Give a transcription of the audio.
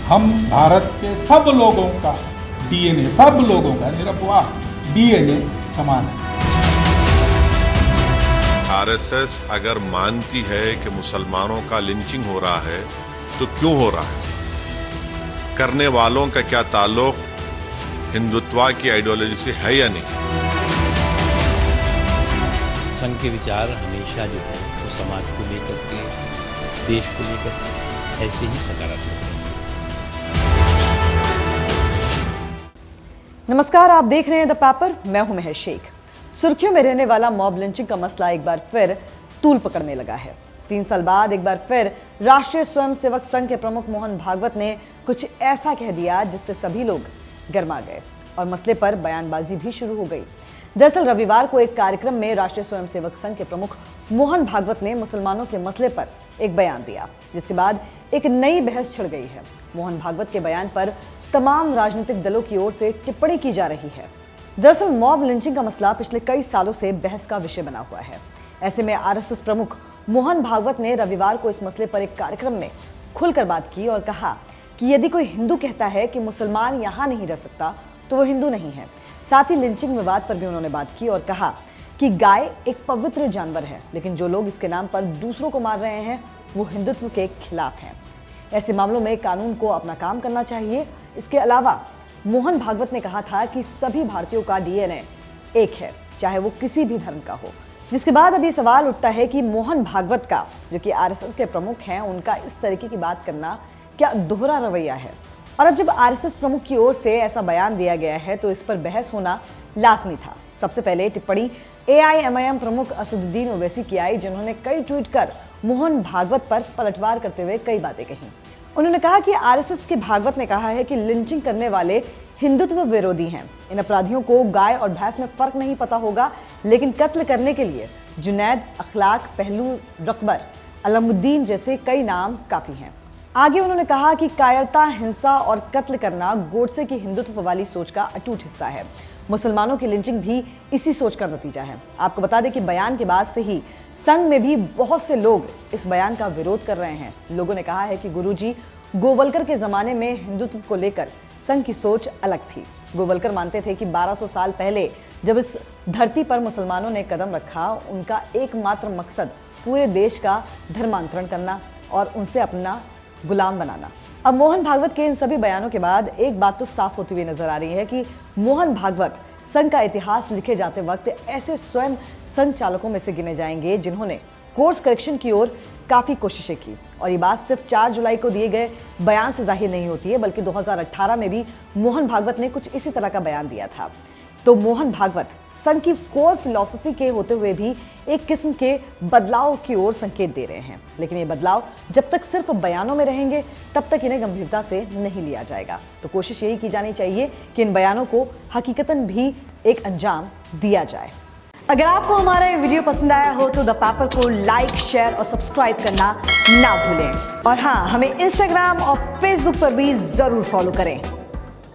हम भारत के सब लोगों का डीएनए, सब लोगों का निरपवाह डीएनए समान है। आरएसएस अगर मानती है कि मुसलमानों का लिंचिंग हो रहा है तो क्यों हो रहा है? करने वालों का क्या ताल्लुक हिंदुत्व की आइडियोलॉजी से है या नहीं? संघ के विचार हमेशा जो है वो समाज को लेकर के, देश को लेकर के ऐसे ही सकारात्मक है। नमस्कार, आप देख रहे हैं द पेपर। मैं हूं मेहर शेख। सुर्खियों में रहने वाला मॉब लिंचिंग का मसला एक बार फिर तूल पकड़ने लगा है। 3 साल बाद एक बार फिर राष्ट्रीय स्वयंसेवक संघ के प्रमुख मोहन भागवत ने कुछ ऐसा कह दिया जिससे सभी लोग गर्मा गए और मसले पर बयानबाजी भी शुरू हो गई। दरअसल रविवार को एक कार्यक्रम में राष्ट्रीय स्वयंसेवक संघ के प्रमुख मोहन भागवत ने मुसलमानों के मसले पर एक बयान दिया, जिसके बाद एक नई बहस छिड़ गई है। मोहन भागवत के बयान पर तमाम राजनीतिक दलों की ओर से टिप्पणी की जा रही है। दरअसल मॉब लिंचिंग का मसला पिछले कई सालों से बहस का विषय बना हुआ है। ऐसे में आरएसएस प्रमुख मोहन भागवत ने रविवार को इस मसले पर एक कार्यक्रम में खुलकर बात की और कहा कि यदि कोई हिंदू कहता है कि मुसलमान यहाँ नहीं रह सकता तो वो हिंदू नहीं है। साथ ही लिंचिंग विवाद पर भी उन्होंने बात की और कहा कि गाय एक पवित्र जानवर है, लेकिन जो लोग इसके नाम पर दूसरों को मार रहे हैं वो हिंदुत्व के खिलाफ हैं। ऐसे मामलों में कानून को अपना काम करना चाहिए। इसके अलावा मोहन भागवत ने कहा था कि सभी भारतीयों का डीएनए एक है, चाहे वो किसी भी धर्म का हो। जिसके बाद अब ये सवाल उठता है कि मोहन भागवत का, जो कि आरएसएस के प्रमुख हैं, उनका इस तरीके की बात करना क्या दोहरा रवैया है? और अब जब आरएसएस प्रमुख की ओर से ऐसा बयान दिया गया है तो इस पर बहस होना लाजमी था। सबसे पहले टिप्पणी एआईएमआईएम प्रमुख असदुद्दीन ओवैसी की आई, जिन्होंने कई ट्वीट कर मोहन भागवत पर पलटवार करते हुए कई बातें कही। उन्होंने कहा कि आरएसएस के भागवत ने कहा है कि लिंचिंग करने वाले हिंदुत्व विरोधी हैं। इन अपराधियों को गाय और भैंस में फर्क नहीं पता होगा, लेकिन कत्ल करने के लिए जुनैद, अखलाक, पहलू, रकबर, अलमुद्दीन जैसे कई नाम काफी हैं। आगे उन्होंने कहा कि कायरता, हिंसा और कत्ल करना गोडसे की हिंदुत्व वाली सोच का अटूट हिस्सा है। मुसलमानों की लिंचिंग भी इसी सोच का नतीजा है। आपको बता दें कि बयान के बाद से ही संघ में भी बहुत से लोग इस बयान का विरोध कर रहे हैं। लोगों ने कहा है कि गुरुजी गोवलकर के जमाने में हिंदुत्व को लेकर संघ की सोच अलग थी। गोवलकर मानते थे कि 1200 साल पहले जब इस धरती पर मुसलमानों ने कदम रखा, उनका एकमात्र मकसद पूरे देश का धर्मांतरण करना और उनसे अपना गुलाम बनाना। अब मोहन भागवत के इन सभी बयानों के बाद एक बात तो साफ होती हुई नजर आ रही है कि मोहन भागवत संघ का इतिहास लिखे जाते वक्त ऐसे स्वयं संघ चालकों में से गिने जाएंगे जिन्होंने कोर्स करेक्शन की ओर काफी कोशिशें की। और ये बात सिर्फ 4 जुलाई को दिए गए बयान से जाहिर नहीं होती है, बल्कि 2018 में भी मोहन भागवत ने कुछ इसी तरह का बयान दिया था। तो मोहन भागवत संघ की कोर फिलॉसफी के होते हुए भी एक किस्म के बदलाव की ओर संकेत दे रहे हैं, लेकिन ये बदलाव जब तक सिर्फ बयानों में रहेंगे तब तक इन्हें गंभीरता से नहीं लिया जाएगा। तो कोशिश यही की जानी चाहिए कि इन बयानों को हकीकतन भी एक अंजाम दिया जाए। अगर आपको हमारा ये वीडियो पसंद आया हो तो द पेपर को लाइक, शेयर और सब्सक्राइब करना ना भूलें। और हाँ, हमें इंस्टाग्राम और फेसबुक पर भी जरूर फॉलो करें।